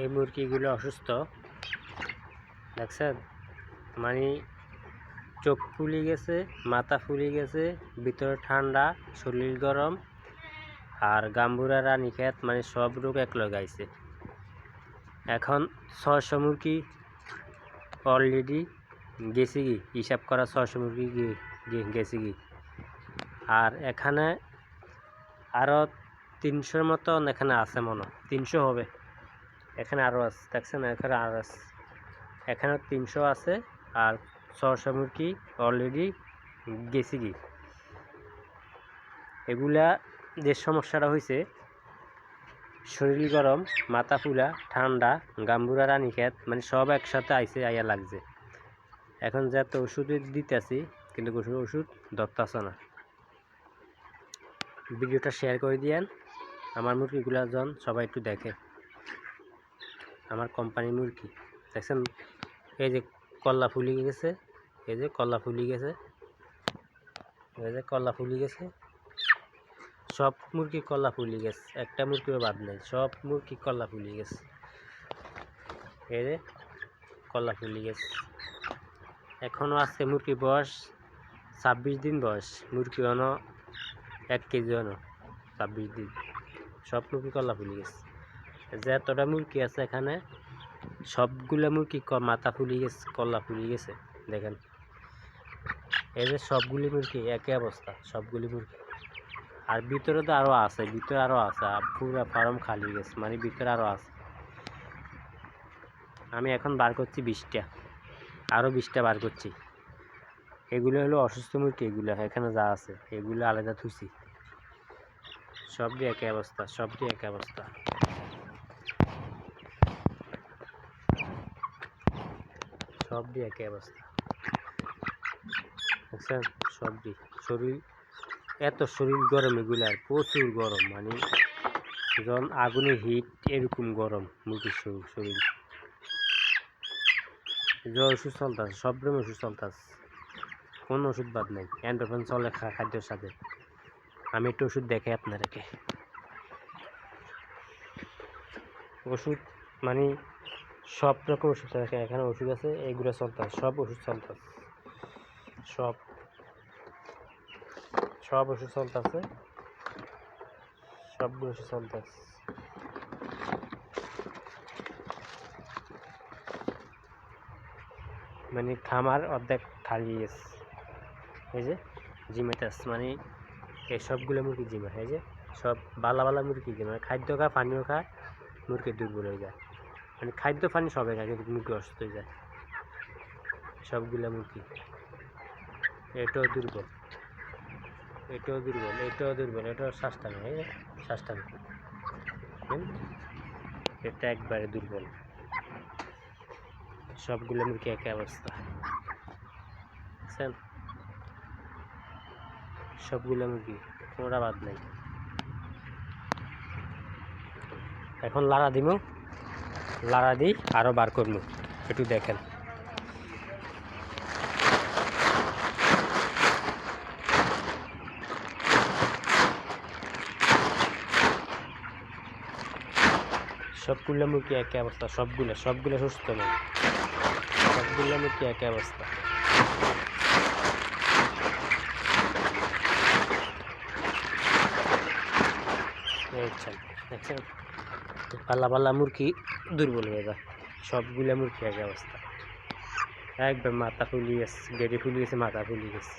এই মুরগিগুলো অসুস্থ দেখছেন, মানে চোখ ফুলে গেছে, মাথা ফুলে গেছে, ভিতরে ঠান্ডা, শরীর গরম, আর গাম্বুরা রানীক্ষেত মানে সব রোগ এক লাগাইছে। এখন 600 মুরগি অলরেডি গেছে কি, হিসাব করা 600 মুরগি গেছে কি। আর এখানে আরও 300 মতন এখানে আছে, মনে 300 হবে। এখানে আরও আছে দেখছেন, এখানে আরও আছে, এখানে 300 আছে। আর 600 মুরগি অলরেডি গেছে কি। এগুলা যে সমস্যাটা হয়েছে, শরীর গরম, মাথা ফুলা, ঠান্ডা, গাম্বুরা রানীক্ষেত মানে সব একসাথে আইয়া লাগছে। এখন যত ওষুধ দিতেছি কিন্তু ওষুধ ধরতেছে না। ভিডিওটা শেয়ার করে দিয়েন, আমার মুরগিগুলা জন সবাই একটু দেখে। আমার কোম্পানির মুরগি দেখছেন, এই যে কল্লা ফুলি গেছে, এই যে কল্লা ফুলি গেছে, এই যে কল্লা ফুলি গেছে, সব মুরগি কল্লা ফুলি গেছে, একটা মুরগিও বাদ নেই, সব মুরগি কল্লা ফুলি গেছে। এই যে কল্লা ফুলি গেছে। এখনও আছে মুরগির বয়স 26 দিন বয়স, মুরগি হনো 1 কেজি হনো 26 দিন, সব মুরগি কল্লা ফুলি গেছে। যতটা মুরগি আছে এখানে সবগুলা মুরগি মাথা ফুলি গেছে, কল্লা ফুলি গেছে দেখেন। এই যে সবগুলি মুরগি একই অবস্থা, সবগুলি মুরগি। আর ভিতরে তো আরও আছে, ভিতরে আরও আছে, পুরো ফার্ম খালি গেছে, মানে ভিতরে আরও আছে। আমি এখন বার করছি 20টা, আরও 20টা বার করছি। এগুলো হলো অসুস্থ মুরগি, এগুলো এখানে যা আছে এগুলো আলাদা থুইছি। সবটি একই অবস্থা, সবটি একই অবস্থা, সবটি একই অবস্থা দেখছেন। সবটি শরীর এত শরীর গরম, এগুলার প্রচুর গরম, মানে যখন আগুনের হিট এরকম গরম মুরগির শরীর। জ্বর ওষুধ চলতেছে, সব রকম ওষুধ চলতেছে, কোনো ওষুধ বাদ নেই। এন্ডোফেন চলে খাদ্যের সাথে। আমি একটু ওষুধ দেখাই আপনাদেরকে। ওষুধ মানে সব রকম ওষুধ থাকে এখানে, ওষুধ আছে, এইগুলো চলতেছে, সব ওষুধ চলতেছে, সব ওষুধ চলতেছে, সবগুলো ওষুধ চলতেছে। মানে খামার অর্ধেক খালি গেছে। এই যে জিমেটাস, মানে এই সবগুলো মুরগি জিমা, এই যে সব বালা বালা মুরগি জিমা, খাদ্য খায়, পানিও খায়, মুরগি দুর্বল হয়ে যায়। মানে খাদ্য পানি সবে খায় কিন্তু মুরগি অসুস্থ হয়ে যায় সবগুলো মুরগি। এটাও দুর্বল, এটাও দুর্বল, এটাও দুর্বল, এটাও শ্বাসটা নেই, এই যে শ্বাসটা নেই, এটা একবারে দুর্বল। সবগুলো মুরগি একই অবস্থা বুঝছেন, সবগুলো মুরগি কোনোটা বাদ নেই। এখন লাড়া দিব, লাড়া দিই আরও বার করবো, একটু দেখেন। সবগুলো মুরগি একই অবস্থা, সবগুলো সুস্থ নেই, সবগুলো মুরগি একই অবস্থা। দেখছেন, পাল্লা পাল্লা মুরগি দুর্বল হয়ে যায়, সবগুলো মুরগি একই অবস্থা। একবার মাথা ফুলি গেছে, গেড়ে ফুলি গেছে, মাথা ফুলি গেছে।